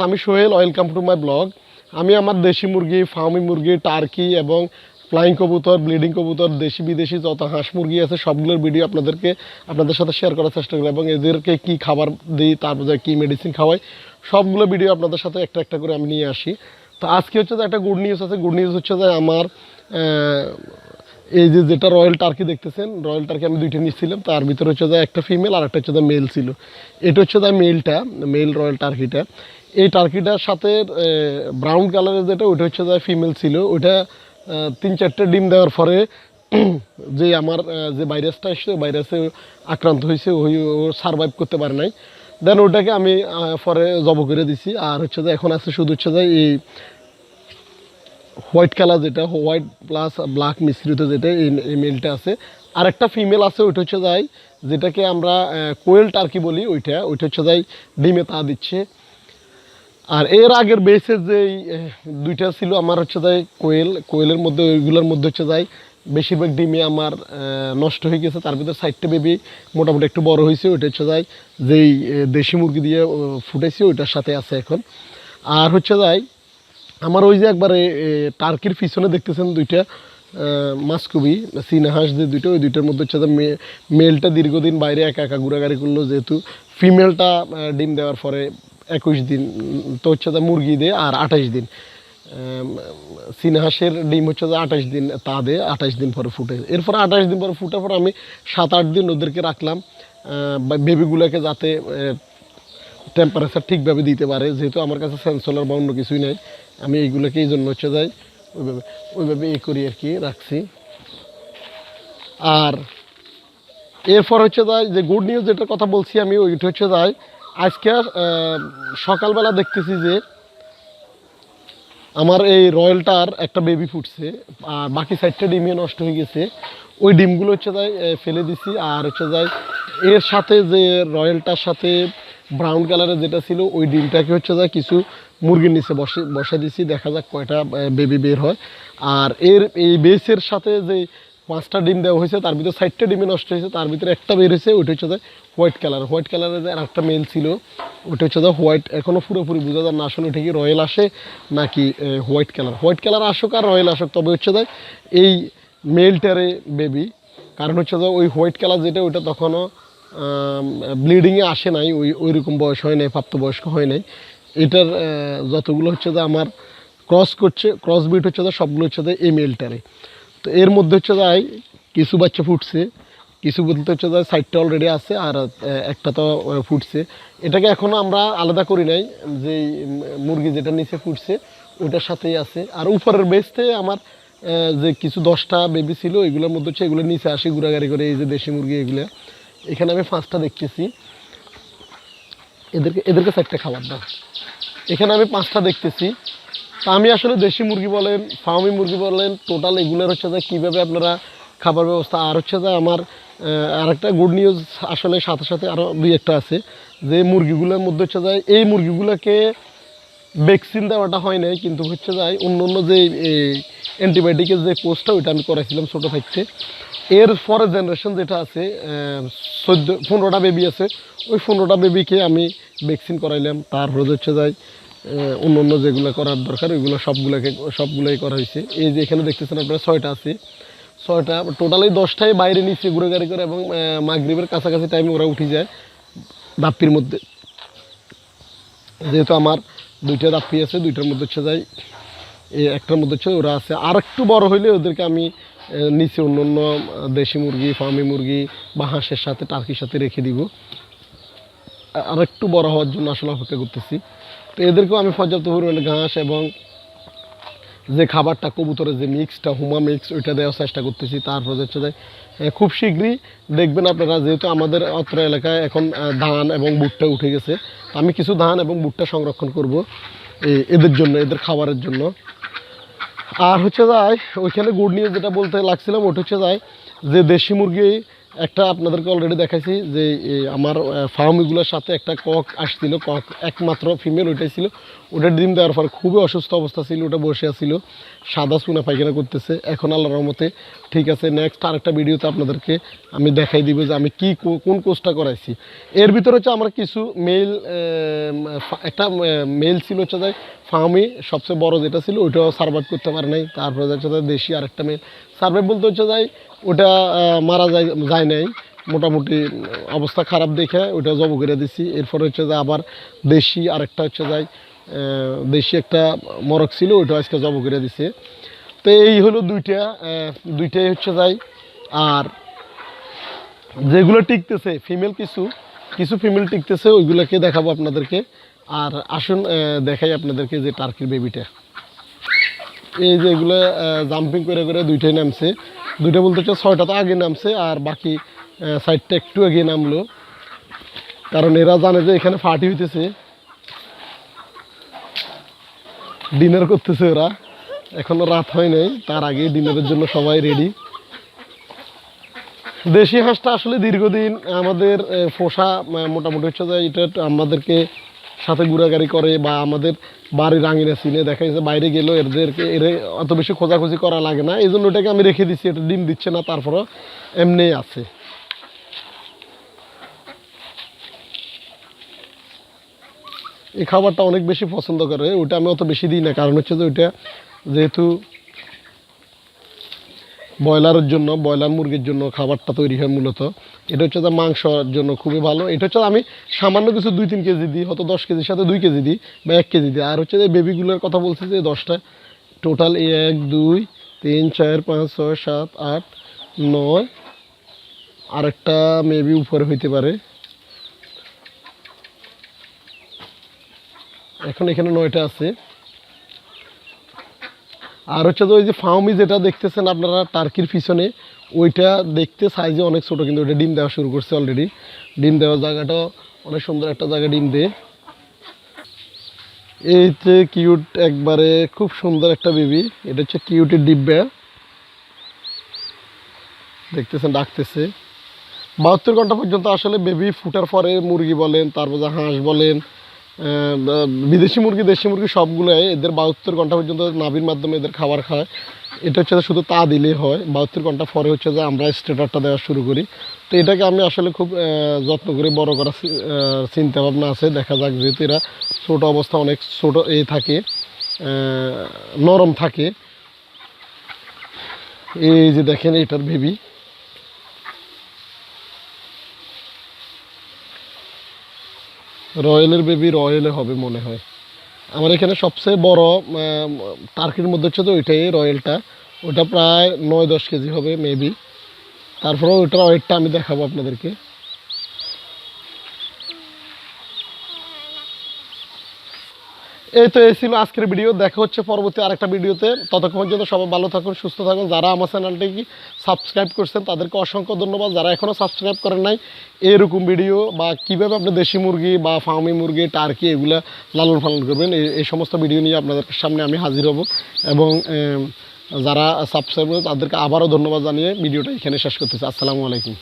আমি Sohel, welcome to my blog. আমি আমার দেশি মুরগি, ফার্মি মুরগি, টার্কি এবং ফ্লাইং কবুতর, ব্লিডিং কবুতর, দেশি বিদেশি যত হাঁস মুরগি আছে সবগুলোর ভিডিও আপনাদের সাথে শেয়ার করার চেষ্টা করি এবং এদেরকে কি খাবার দিই, তারপরে কি মেডিসিন খাওয়াই, সবগুলো ভিডিও আপনাদের সাথে একটা একটা করে আমি নিয়ে আসি। তো আজকে হচ্ছে যে একটা গুড নিউজ আছে। গুড নিউজ হচ্ছে যে আমার এই যেটা রয়্যাল টার্কি দেখতেছেন, রয়্যাল টার্কি আমি দুইটা নিয়েছিলাম। তার ভিতরে হচ্ছে যে একটা ফিমেল আর একটা হচ্ছে যে মেল ছিল। এটা হচ্ছে যে মেল রয়্যাল টার্কিটা। এই টার্কিটার সাথে ব্রাউন কালারের যেটা, ওইটা হচ্ছে যে ফিমেল ছিল। ওইটা 3-4টে ডিম দেওয়ার পরে যে আমার যে ভাইরাসটা এসছে, ভাইরাসে আক্রান্ত হয়েছে, ও সারভাইভ করতে পারে নাই। দেন ওটাকে আমি পরে জব করে দিছি। আর হচ্ছে যে এখন আছে শুধু হচ্ছে যে এই হোয়াইট কালার, যেটা হোয়াইট প্লাস ব্ল্যাক মিশ্রিত, যেটা এই মেলটা আছে। আর একটা ফিমেল আছে, ওইটা হচ্ছে যাই যেটাকে আমরা কোয়েল টার্কি বলি, ওইটা হচ্ছে যাই ডিমে তা দিচ্ছে। আর এর আগের বেসের যে দুইটা ছিল আমার হচ্ছে যাই কোয়েলের মধ্যে, ওইগুলোর মধ্যে হচ্ছে যাই বেশিরভাগ ডিমে আমার নষ্ট হয়ে গেছে। তার ভিতরে 4টে বেবি মোটামুটি একটু বড় হয়েছে। ওইটা হচ্ছে যাই যেই দেশি মুরগি দিয়ে ফুটাইছে, ওইটার সাথে আছে এখন। আর হচ্ছে যাই আমার ওই যে একবারে টার্কির পিছনে দেখতেছেন দুইটা মাস্কুবি চীনা হাঁস, যে দুইটা, ওই দুইটার মধ্যে হচ্ছে যে মেলটা দীর্ঘদিন বাইরে একা একা ঘোরাঘুরি করলো, যেহেতু ফিমেলটা ডিম দেওয়ার পরে 21 দিন তো হচ্ছে যে মুরগি দেয়, আর 28 দিন চীনা হাঁসের ডিম হচ্ছে যে 28 দিন তা দেয়, 28 দিন পরে ফুটে। এরপরে 28 দিন পরে ফুটার পর আমি 7-8 দিন ওদেরকে রাখলাম বেবিগুলোকে, যাতে টেম্পারেচার ঠিকভাবে দিতে পারে। যেহেতু আমার কাছে সেন্সর বা অন্য কিছুই নাই, আমি এইগুলোকে এই জন্য হচ্ছে যাই ওইভাবে করি আর কি রাখছি। আর এরপর হচ্ছে যাই যে গুড নিউজ যেটার কথা বলছি আমি, ওইটা হচ্ছে যাই আজকে সকালবেলা দেখতেছি যে আমার এই রয়্যালটার একটা বেবি ফুটছে, আর বাকি 4টে ডিমে নষ্ট হয়ে গেছে। ওই ডিমগুলো হচ্ছে যাই ফেলে দিছি। আর হচ্ছে যাই এর সাথে যে রয়্যালটার সাথে ব্রাউন কালারের যেটা ছিল, ওই ডিমটাকে হচ্ছে যাই কিছু মুরগির নিচে বসে দিছি, দেখা যাক কয়টা বেবি বের হয়। আর এই বেসের সাথে যে 5টা ডিম দেওয়া হয়েছে, তার ভিতরে 4টে ডিমে নষ্ট হয়েছে, তার ভিতরে একটা বের হয়েছে, ওইটা হচ্ছে যাই হোয়াইট কালারের আর একটা মেল ছিল, ওটা হচ্ছে যাই হোয়াইট। এখনও পুরোপুরি বোঝা যায় না আসলে এটা কি রয়্যাল আসে নাকি হোয়াইট কালার আসুক আর রয়্যাল আসুক, তবে হচ্ছে যাই এই মেলটারে বেবি। কারণ হচ্ছে যে ওই হোয়াইট কালার যেটা, ওইটা তখনও ব্লিডিংয়ে আসে নাই, ওইরকম বয়স হয় নাই, প্রাপ্তবয়স্ক হয় নাই। এটার যতগুলো হচ্ছে যে আমার ক্রস বিট হচ্ছে যে সবগুলো হচ্ছে যে এই মেলটারে। তো এর মধ্যে হচ্ছে যাই কিছু বাচ্চা ফুটছে, কিছু বলতে হচ্ছে যে 4টে অলরেডি আছে, আর একটা তো ফুটছে। এটাকে এখনও আমরা আলাদা করি নাই, যে মুরগি যেটা নিচে ফুটছে ওইটার সাথেই আছে। আর উপরের বেসতে আমার যে কিছু 10টা বেবি ছিল, এগুলোর মধ্যে হচ্ছে এগুলো নিচে আসে ঘোরাঘুরি করে, এই যে দেশি মুরগি এগুলো। এখানে আমি 5টা দেখতেছি, এদেরকে 4টে খাবার দাও। এখানে আমি 5টা দেখতেছি। তা আমি আসলে দেশি মুরগি বলেন, ফার্মি মুরগি বলেন, টোটাল এগুলোর হচ্ছে যে কীভাবে আপনারা খাবার ব্যবস্থা। আর হচ্ছে যে আমার আরেকটা গুড নিউজ আসলে সাথে সাথে আরও 2-1টা আছে, যে মুরগিগুলোর মধ্যে হচ্ছে যায় এই মুরগিগুলোকে ভ্যাকসিন দেওয়াটা হয় নাই, কিন্তু হচ্ছে যায় অন্য যে অ্যান্টিবায়োটিকের যে কোর্সটা, ওইটা আমি করাইছিলাম ছোটো থাকতে। এর পরের জেনারেশন যেটা আছে 15টা বেবি আছে, ওই 15টা বেবিকে আমি ভ্যাকসিন করাইলাম। তারপরে হচ্ছে যায় অন্য যেগুলো করার দরকার ওইগুলো সবগুলোই করা হয়েছে। এই যে এখানে দেখতেছেন আপনারা 6টা আছে, 6টা টোটালি 10টাই বাইরে নিচে ঘুরে করে, এবং মাগরিবের কাছাকাছি টাইমে ওরা উঠে যায় দাপ্পির মধ্যে। যেহেতু আমার 2টা দাপ্পি আছে, 2টার মধ্যে হচ্ছে যায় একটার মধ্যে হচ্ছে ওরা আছে। আর একটু বড় হইলে ওদেরকে আমি নিচে অন্য দেশি মুরগি, ফার্মি মুরগি বা হাঁসের সাথে, টার্কির সাথে রেখে দিব। আর একটু বড় হওয়ার জন্য আসলে অপেক্ষা করতেছি। তো এদেরকেও আমি পর্যাপ্ত পরিমাণে ঘাস এবং যে খাবারটা কবুতরের যে মিক্সটা, হুমা মিক্স, ওইটা দেওয়ার চেষ্টা করতেছি। তারপর হচ্ছে যে খুব শীঘ্রই দেখবেন আপনারা, যেহেতু আমাদের অত্র এলাকায় এখন ধান এবং ভুট্টা উঠে গেছে, আমি কিছু ধান এবং ভুট্টা সংরক্ষণ করব এদের জন্য, এদের খাবারের জন্য। আর হচ্ছে যায় ওইখানে গুড নিউজ যেটা বলতে লাগছিলাম, ওটা হচ্ছে যায় যে দেশি মুরগি একটা আপনাদেরকে অলরেডি দেখাইছি যে আমার ফার্মগুলোর সাথে একটা কক আসছিল, কক একমাত্র ফিমেল ওইটাই ছিল। ওটার ডিম দেওয়ার পর খুবই অসুস্থ অবস্থা ছিল, ওটা বসে আছিল, সাদা চুনা পায়খানা করতেছে। এখন আল্লাহর রহমতে ঠিক আছে। নেক্সট আরেকটা ভিডিওতে আপনাদেরকে আমি দেখাই দিব যে আমি কোন কোর্সটা করাইছি। এর ভিতরে হচ্ছে আমার কিছু মেল, একটা মেল ছিল হচ্ছে যে ফার্মে সবচেয়ে বড় যেটা ছিল ওইটাও সার্ভাইভ করতে পারে নাই। তারপরে হচ্ছে দেশি আরেকটা মেল সার্ভাইভ বলতে হচ্ছে যাই ওটা মারা যায় নাই, মোটামুটি অবস্থা খারাপ দেখে ওটা জব করে দিছি। এরপরে হচ্ছে যে আবার দেশি আরেকটা হচ্ছে যাই দেশি একটা মরক ছিল ওইটা আজকে জব করে দিছে। তো এই হলো দুইটাই হচ্ছে যাই। আর যেগুলো টিকতেছে ফিমেল, কিছু ফিমেল টিকতেছে, ওইগুলোকে দেখাবো আপনাদেরকে। আর আসুন দেখাই আপনাদেরকে যে টার্কির বেবিটা। এই যে এগুলো জাম্পিং করে করে দুইটাই নামছে, দুইটা বলতে হচ্ছে 6টা তো আগে নামছে আর বাকি 4টা একটু আগে নামলো, কারণ এরা জানে যে এখানে পার্টি হইতেছে, ডিনার করতেছে ওরা। এখনো রাত হয় নাই, তার আগে ডিনারের জন্য সবাই রেডি। দেশি হাঁসটা আসলে দীর্ঘদিন আমাদের পোষা, মোটামুটি হচ্ছে যে এটা আমাদেরকে সাথে ঘোরাঘুরি করে বা আমাদের বাড়ির আঙিনা চিনে দেখা যাচ্ছে বাইরে গেলেও এর অত বেশি খোঁজাখুঁজি করা লাগে না, এই জন্য ওটাকে আমি রেখে দিচ্ছি। এটা ডিম দিচ্ছে না, তারপরও এমনি আছে। এই খাবারটা অনেক বেশি পছন্দ করে, ওটা আমি অত বেশি দিই না, কারণ হচ্ছে যে ওইটা যেহেতু ব্রয়লার মুরগির জন্য খাবারটা তৈরি হয় মূলত। এটা হচ্ছে যে মাংসর জন্য খুবই ভালো। এটা হচ্ছে আমি সামান্য কিছু 2-3 কেজি দিই, হয়তো 10 কেজির সাথে 2 কেজি দিই বা 1 কেজি দিই। আর হচ্ছে যে বেবিগুলোর কথা বলছি যে 10টা টোটাল, 1 2 3 4 5 6 7 8 9, আরেকটা মেবি উপরে হইতে পারে। এখন এখানে 9টা আছে। আর হচ্ছে যে ওই যে ফার্মি যেটা দেখতেছেন আপনারা টার্কির পিছনে, ওইটা দেখতে সাইজে অনেক ছোটো, কিন্তু ওইটা ডিম দেওয়া শুরু করছে অলরেডি। ডিম দেওয়ার জায়গাটাও অনেক সুন্দর একটা জায়গা, ডিম দেয়। এই যে কিউট, একবারে খুব সুন্দর একটা বেবি। এটা হচ্ছে কিউটের ডিব্বা, দেখতেছেন ডাকতেছে। 72 ঘন্টা পর্যন্ত আসলে বেবি ফুটার পরে মুরগি বলেন, তারপর হাঁস বলেন, বিদেশি মুরগি দেশি মুরগি সবগুলোই এদের 72 ঘন্টা পর্যন্ত নাভির মাধ্যমে এদের খাবার খায়। এটা হচ্ছে শুধু তা দিলেই হয়। 72 ঘন্টা পরে হচ্ছে যে আমরা স্টেটারটা দেওয়া শুরু করি। তো এটাকে আমি আসলে খুব যত্ন করে বড় করার চিন্তা ভাবনা আছে। দেখা যাক, যেহেতু এরা ছোটো অবস্থা অনেক ছোটো থাকে, নরম থাকে। এই যে দেখেন এটার বেবি, রয়্যালের বেবি রয়্যালে হবে মনে হয়। আমার এখানে সবচেয়ে বড় টার্কির মধ্যে হচ্ছে তো ওইটাই, রয়্যালটা। ওটা প্রায় 9-10 কেজি হবে মেবি। তারপরেও ওইটার ওয়েটটা আমি দেখাবো আপনাদেরকে। এই তো এই ছিল আজকের ভিডিও। দেখা হচ্ছে পরবর্তী আরেকটা ভিডিওতে। ততক্ষণ পর্যন্ত সবাই ভালো থাকুন, সুস্থ থাকুন। যারা আমার চ্যানেলটিকে সাবস্ক্রাইব করছেন তাদেরকে অসংখ্য ধন্যবাদ। যারা এখনও সাবস্ক্রাইব করেন নাই, এরকম ভিডিও বা কীভাবে আপনি দেশি মুরগি বা ফার্মি মুরগি, টার্কি এগুলো লালন পালন করবেন, এই সমস্ত ভিডিও নিয়ে আপনাদের সামনে আমি হাজির হব। এবং যারা সাবস্ক্রাইব করেন তাদেরকে আবারও ধন্যবাদ জানিয়ে ভিডিওটা এখানে শেষ করতেছি। আসসালামু আলাইকুম।